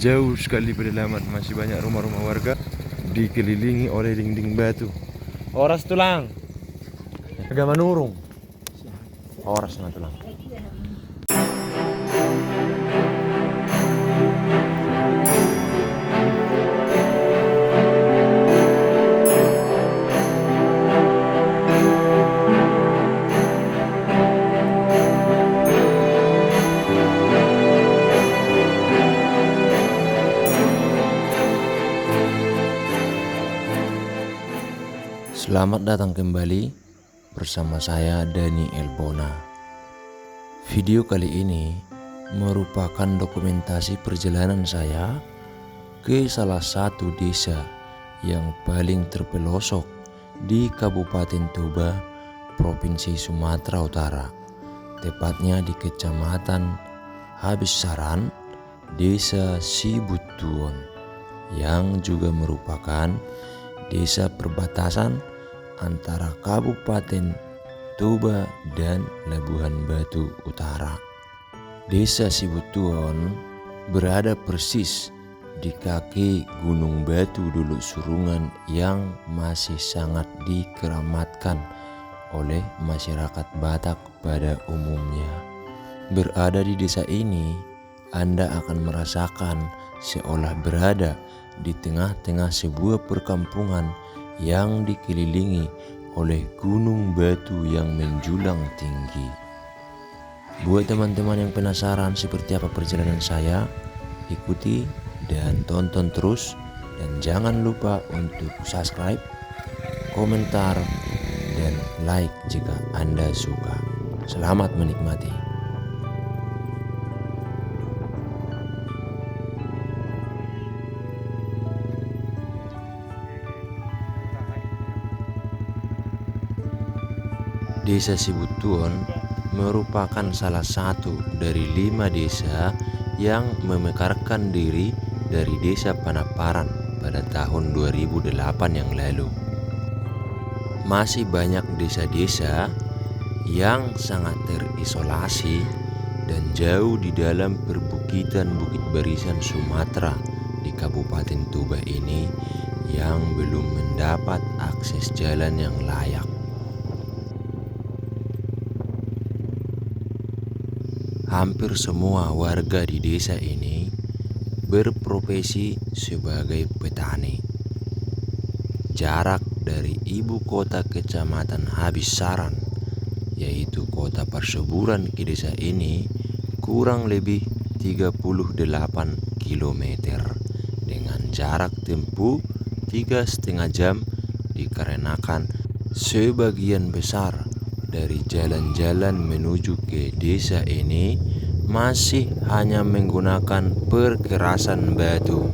jauh sekali pedalaman, masih banyak rumah-rumah warga dikelilingi oleh dinding batu. Oras tulang. Agak menurung. Oras na tulang. Selamat datang kembali bersama saya Dani Elbona. Video kali ini merupakan dokumentasi perjalanan saya ke salah satu desa yang paling terpelosok di Kabupaten Toba, Provinsi Sumatera Utara, tepatnya di Kecamatan Habissaran, Desa Sibutuon, yang juga merupakan desa perbatasan antara Kabupaten Toba dan Labuhan Batu Utara. Desa Sibutuon berada persis di kaki Gunung Batu Duluk Surungan yang masih sangat dikeramatkan oleh masyarakat Batak pada umumnya. Berada di desa ini, Anda akan merasakan seolah berada di tengah-tengah sebuah perkampungan yang dikelilingi oleh gunung batu yang menjulang tinggi. Buat teman-teman yang penasaran seperti apa perjalanan saya, ikuti dan tonton terus, dan jangan lupa untuk subscribe, komentar, dan like jika Anda suka. Selamat menikmati. Desa Sibutuon merupakan salah satu dari 5 desa yang memekarkan diri dari Desa Panaparan pada tahun 2008 yang lalu. Masih banyak desa-desa yang sangat terisolasi dan jauh di dalam perbukitan Bukit Barisan Sumatera di Kabupaten Toba ini yang belum mendapat akses jalan yang layak. Hampir semua warga di desa ini berprofesi sebagai petani. Jarak dari ibu kota kecamatan Habissaran, yaitu kota perseburan ke desa ini, kurang lebih 38 km dengan jarak tempuh 3,5 jam, dikarenakan sebagian besar dari jalan-jalan menuju ke desa ini masih hanya menggunakan perkerasan batu.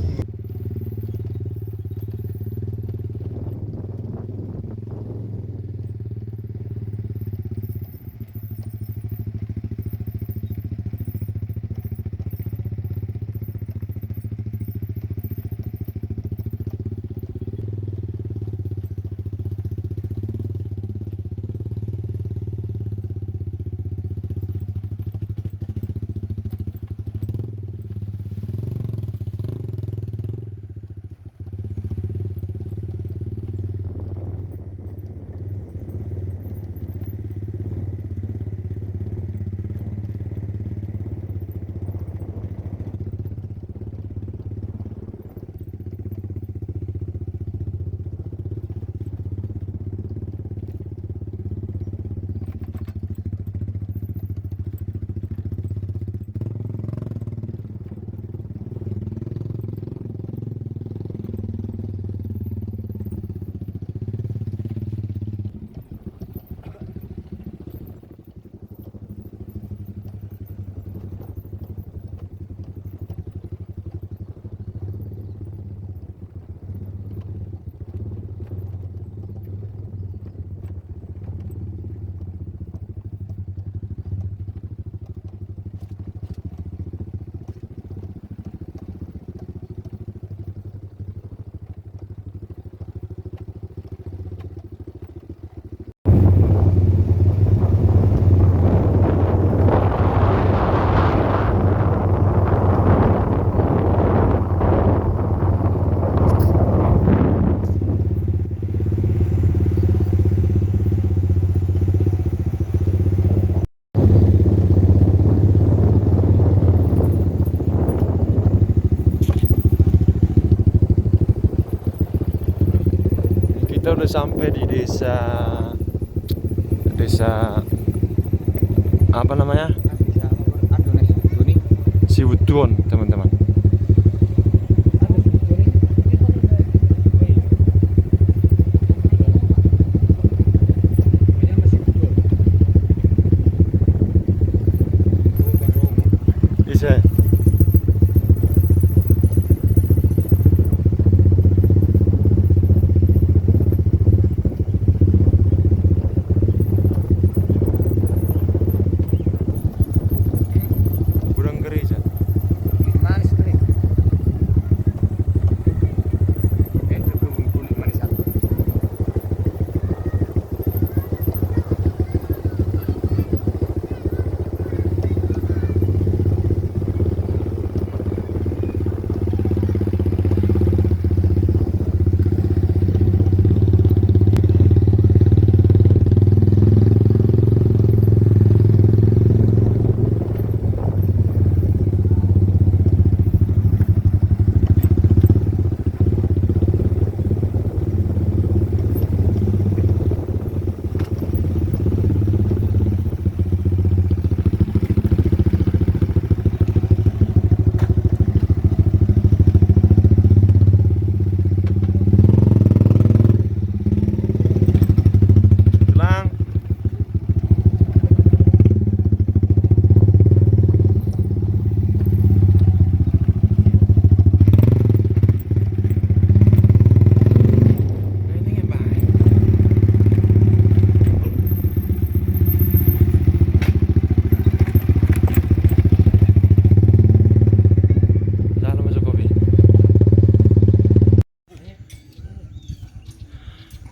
Kita udah sampai di desa apa namanya? Sibutuon, teman-teman. Bisa.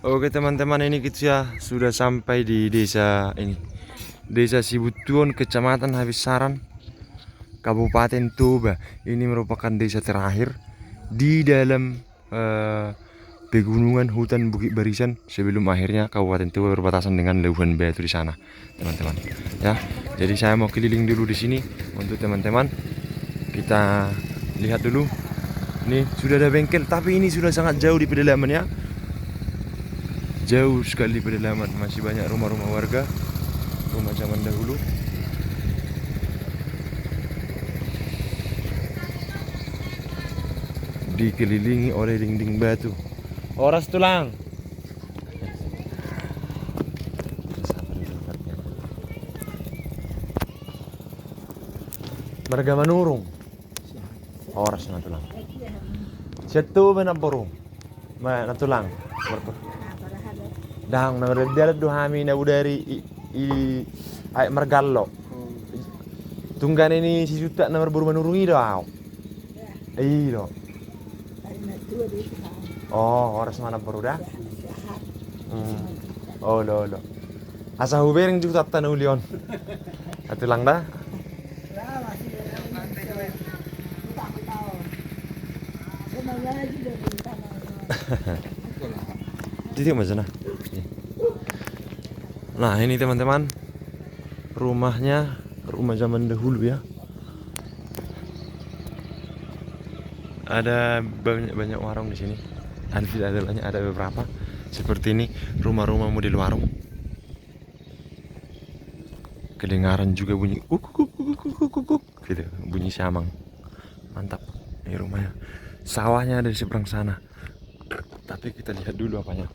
Oke teman-teman, ini kita sudah sampai di desa ini, Desa Sibutuon, Kecamatan Habisaran, Kabupaten Toba. Ini merupakan desa terakhir di dalam pegunungan hutan Bukit Barisan sebelum akhirnya Kabupaten Toba berbatasan dengan Leuven Batu di sana, teman-teman. Ya, jadi saya mau keliling dulu di sini untuk teman-teman. Kita lihat dulu. Ini sudah ada bengkel, tapi ini sudah sangat jauh di pedalaman ya. Jauh sekali pedalaman, masih banyak rumah-rumah warga, rumah zaman dahulu. Dikelilingi oleh dinding batu. Oras tulang. Marga manurung. Oras na tulang. Setu benar borong. Na tulang. Dang na dalat do hami na udari ay margallo. Tunggan ini si juta na berburu manurungi do aw. Iyo. Oh, oras mana baru dah? Oh, lo. Asa hubering juga tan ulion. Atu lang dah. Jadi mana? Nah, ini teman-teman, rumahnya rumah zaman dahulu ya. Ada banyak warung di sini. Ada beberapa seperti ini, rumah-rumah model warung. Kedengaran juga bunyi gitu, bunyi samang. Mantap. Ini rumahnya. Sawahnya ada di seberang sana. Tapi kita lihat dulu apanya.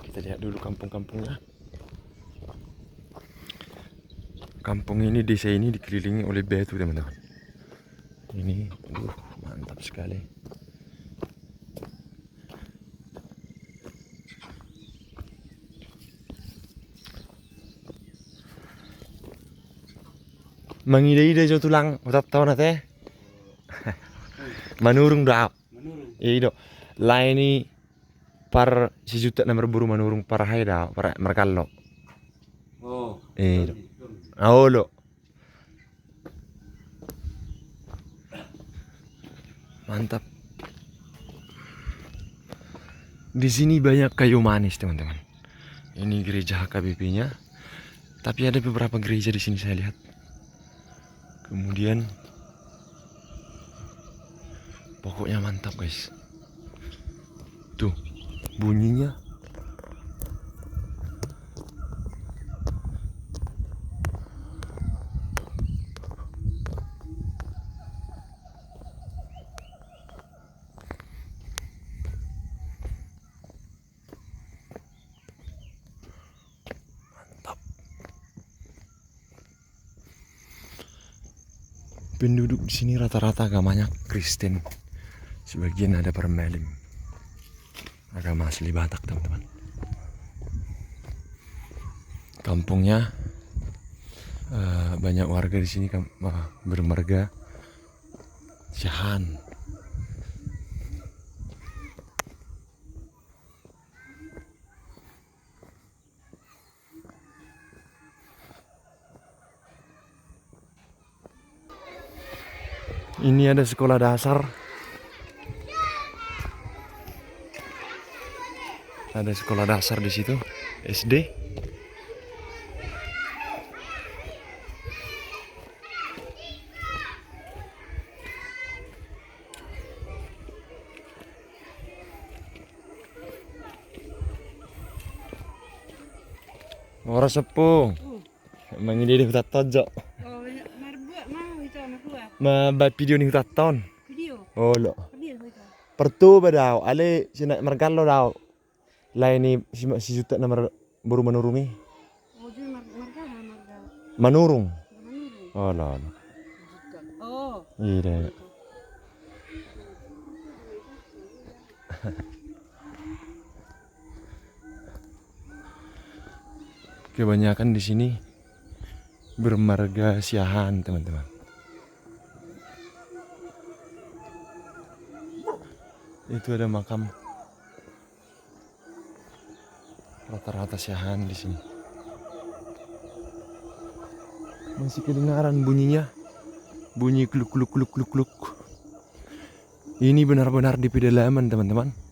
Kita lihat dulu kampung-kampungnya. Kampung ini, desa ini dikelilingi oleh batu, teman-teman. Ini mantap sekali. Mangida-ida jo tulang utap tahu nate. Manurung dah. Iya do. Laini par si juta nomor buru manurung par hai dah, par merkallo. Oh. Iya. Lo. Mantap. Di sini banyak kayu manis, teman-teman. Ini gereja HKBP-nya. Tapi ada beberapa gereja di sini saya lihat. Kemudian pokoknya mantap, guys. Tuh. bunyinya. Mantap. Penduduk di sini rata-rata agamanya Kristen. Sebagian ada Permelim. Agama asli Batak, teman-teman. Kampungnya banyak warga di sini bermarga Syahan. Ini ada sekolah dasar. Ada sekolah dasar di situ, SD. Ora sepuh. Mangide di hutat tojo. Oh, marbuak mau itu marbuak. Ma video ni hutat ton. Video. Oh lo. Video itu. Pertu badau, ale sina mergallo daw. Laini si juta nomor baru menurungi. Oh, jadi marga. Manurung. Menurun. Oh lo. Oh. Iya. Kebanyakan di sini bermarga Syahan, teman-teman. Itu ada makam rata-rata Syahan di sini. Masih kedengaran bunyinya, bunyi kluk kluk kluk kluk kluk. Ini benar-benar di pedalaman, teman-teman.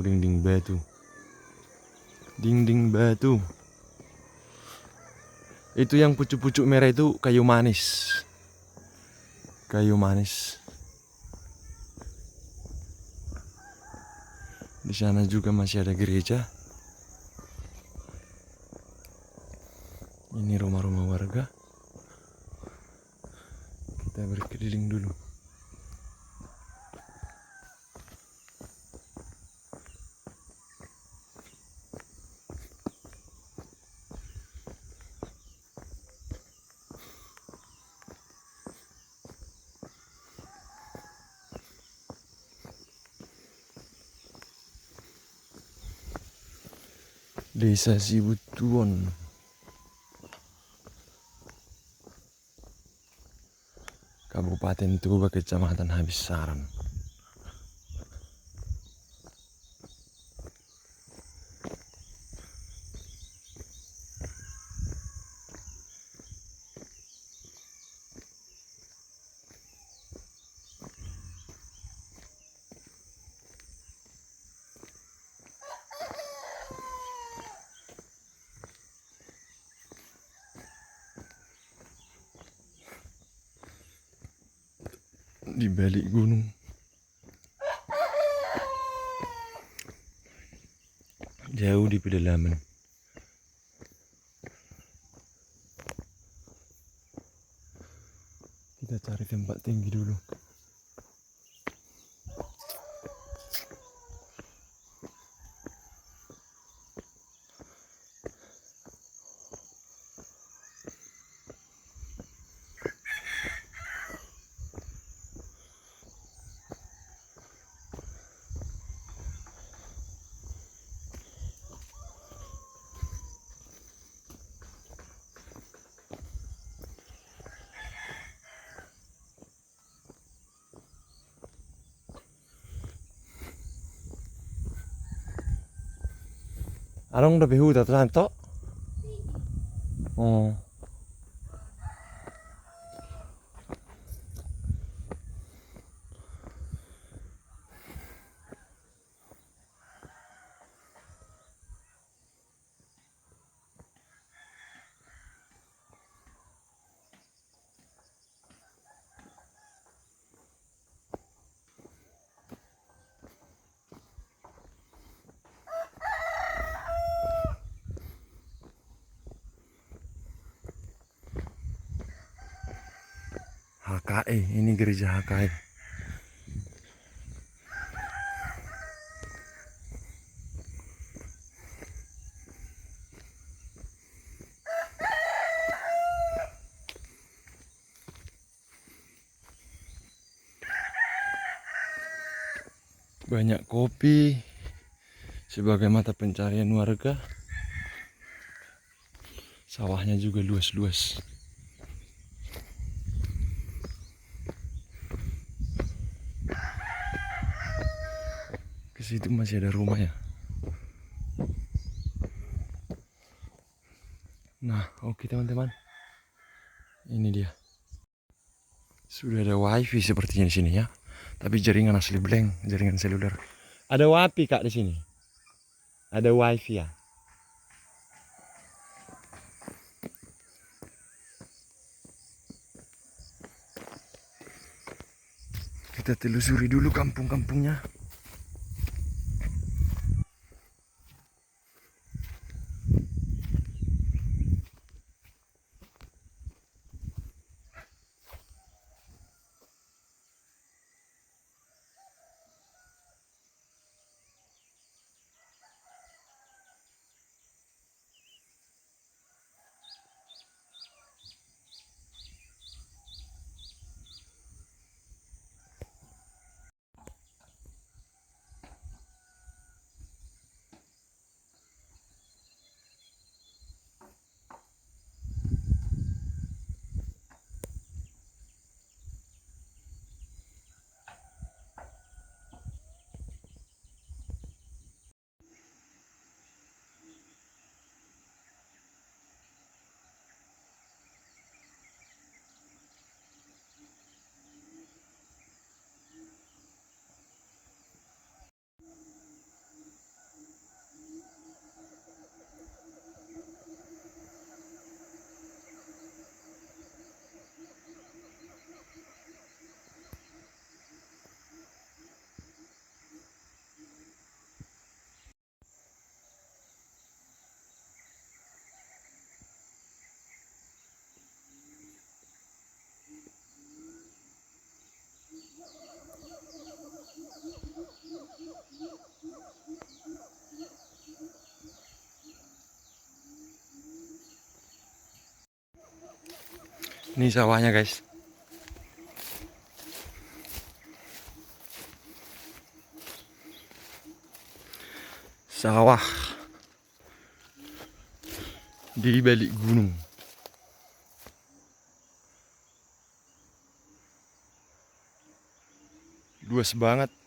Dinding batu. Dinding batu. Itu yang pucuk-pucuk merah itu kayu manis. Kayu manis. Di sana juga masih ada gereja. Ini rumah-rumah warga. Kita berkeliling dulu. Desa Sibutuon. Kabupaten Tuba, Kecamatan Habis Saran. Di balik gunung. Jauh di pedalaman. Kita cari tempat tinggi dulu. Anong udah behu tato santo? Oh. HKE, ini gereja HKE. Banyak kopi sebagai mata pencarian warga. Sawahnya juga luas-luas. Ke situ masih ada rumah ya. Nah, oke teman-teman. Ini dia. Sudah ada wifi sepertinya di sini ya. Tapi jaringan asli blank, jaringan seluler. Ada wifi Kak di sini. Ada wifi ya. Kita telusuri dulu kampung-kampungnya. Ini sawahnya guys. Sawah di balik gunung. Luas banget.